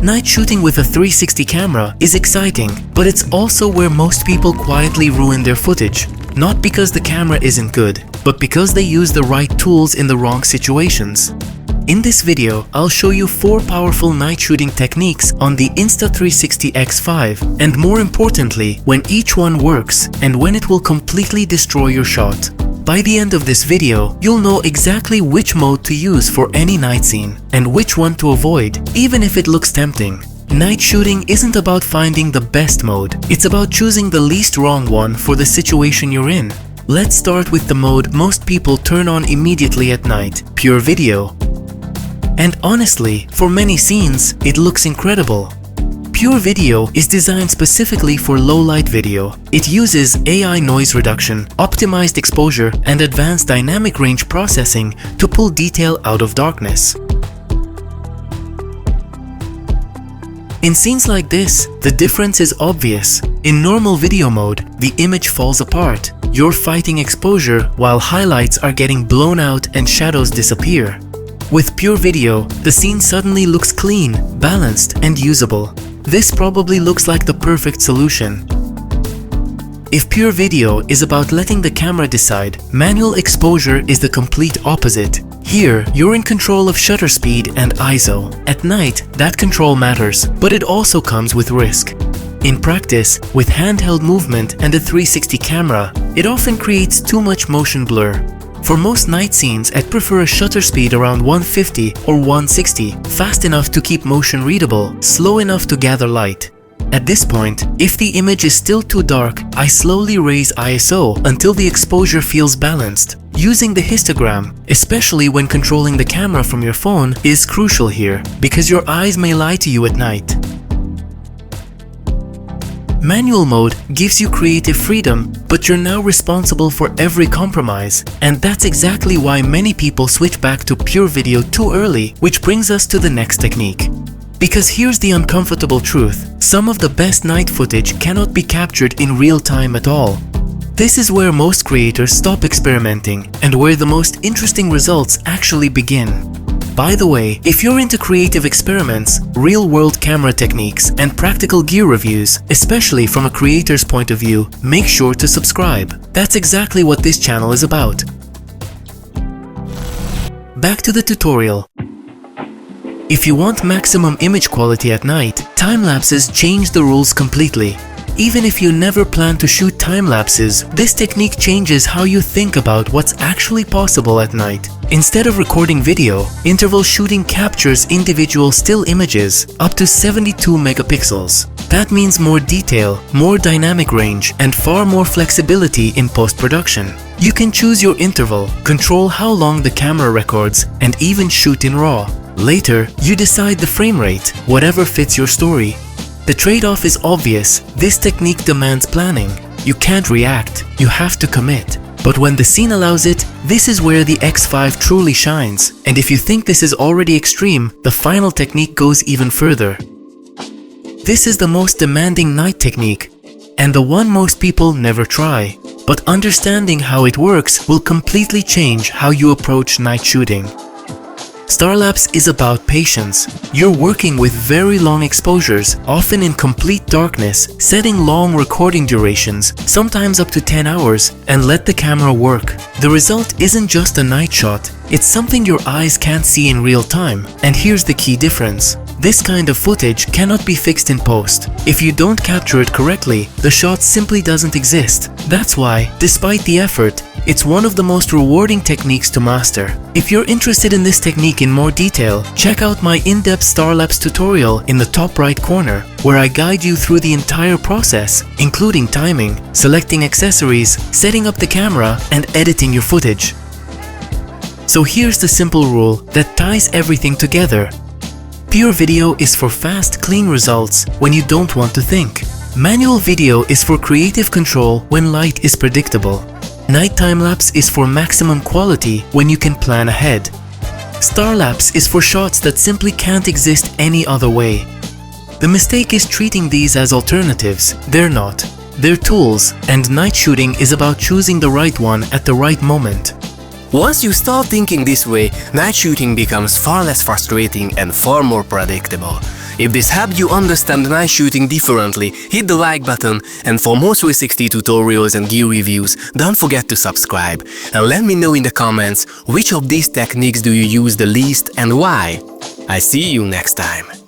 Night shooting with a 360 camera is exciting, but it's also where most people quietly ruin their footage. Not because the camera isn't good, but because they use the right tools in the wrong situations. In this video, I'll show you 4 powerful night shooting techniques on the Insta360 X5, and more importantly, when each one works and when it will completely destroy your shot. By the end of this video, you'll know exactly which mode to use for any night scene and which one to avoid, even if it looks tempting. Night shooting isn't about finding the best mode, it's about choosing the least wrong one for the situation you're in. Let's start with the mode most people turn on immediately at night, PureVideo. And honestly, for many scenes, it looks incredible. PureVideo is designed specifically for low-light video. It uses AI noise reduction, optimized exposure, and advanced dynamic range processing to pull detail out of darkness. In scenes like this, the difference is obvious. In normal video mode, the image falls apart. You're fighting exposure while highlights are getting blown out and shadows disappear. With PureVideo, the scene suddenly looks clean, balanced, and usable. This probably looks like the perfect solution. If PureVideo is about letting the camera decide, manual exposure is the complete opposite. Here, you're in control of shutter speed and ISO. At night, that control matters, but it also comes with risk. In practice, with handheld movement and a 360 camera, it often creates too much motion blur. For most night scenes, I'd prefer a shutter speed around 150 or 160, fast enough to keep motion readable, slow enough to gather light. At this point, if the image is still too dark, I slowly raise ISO until the exposure feels balanced. Using the histogram, especially when controlling the camera from your phone, is crucial here, because your eyes may lie to you at night. Manual mode gives you creative freedom, but you're now responsible for every compromise. And that's exactly why many people switch back to PureVideo too early, which brings us to the next technique. Because here's the uncomfortable truth: some of the best night footage cannot be captured in real time at all. This is where most creators stop experimenting and where the most interesting results actually begin. By the way, if you're into creative experiments, real-world camera techniques, and practical gear reviews, especially from a creator's point of view, make sure to subscribe. That's exactly what this channel is about. Back to the tutorial. If you want maximum image quality at night, time-lapses change the rules completely. Even if you never plan to shoot time-lapses, this technique changes how you think about what's actually possible at night. Instead of recording video, interval shooting captures individual still images up to 72 megapixels. That means more detail, more dynamic range, and far more flexibility in post-production. You can choose your interval, control how long the camera records, and even shoot in RAW. Later, you decide the frame rate, whatever fits your story. The trade-off is obvious. This technique demands planning. You can't react, you have to commit. But when the scene allows it, this is where the X5 truly shines. And if you think this is already extreme, the final technique goes even further. This is the most demanding night technique, and the one most people never try. But understanding how it works will completely change how you approach night shooting. Starlapse is about patience. You're working with very long exposures, often in complete darkness, setting long recording durations, sometimes up to 10 hours, and let the camera work. The result isn't just a night shot, it's something your eyes can't see in real time. And here's the key difference. This kind of footage cannot be fixed in post. If you don't capture it correctly, the shot simply doesn't exist. That's why, despite the effort, it's one of the most rewarding techniques to master. If you're interested in this technique in more detail, check out my in-depth Starlapse tutorial in the top right corner, where I guide you through the entire process, including timing, selecting accessories, setting up the camera, and editing your footage. So here's the simple rule that ties everything together. PureVideo is for fast, clean results when you don't want to think. Manual video is for creative control when light is predictable. Night time-lapse is for maximum quality when you can plan ahead. Starlapse is for shots that simply can't exist any other way. The mistake is treating these as alternatives. They're not. They're tools, and night shooting is about choosing the right one at the right moment. Once you start thinking this way, night shooting becomes far less frustrating and far more predictable. If this helped you understand night shooting differently, hit the like button, and for more 360 tutorials and gear reviews, don't forget to subscribe. And let me know in the comments which of these techniques do you use the least and why. I'll see you next time.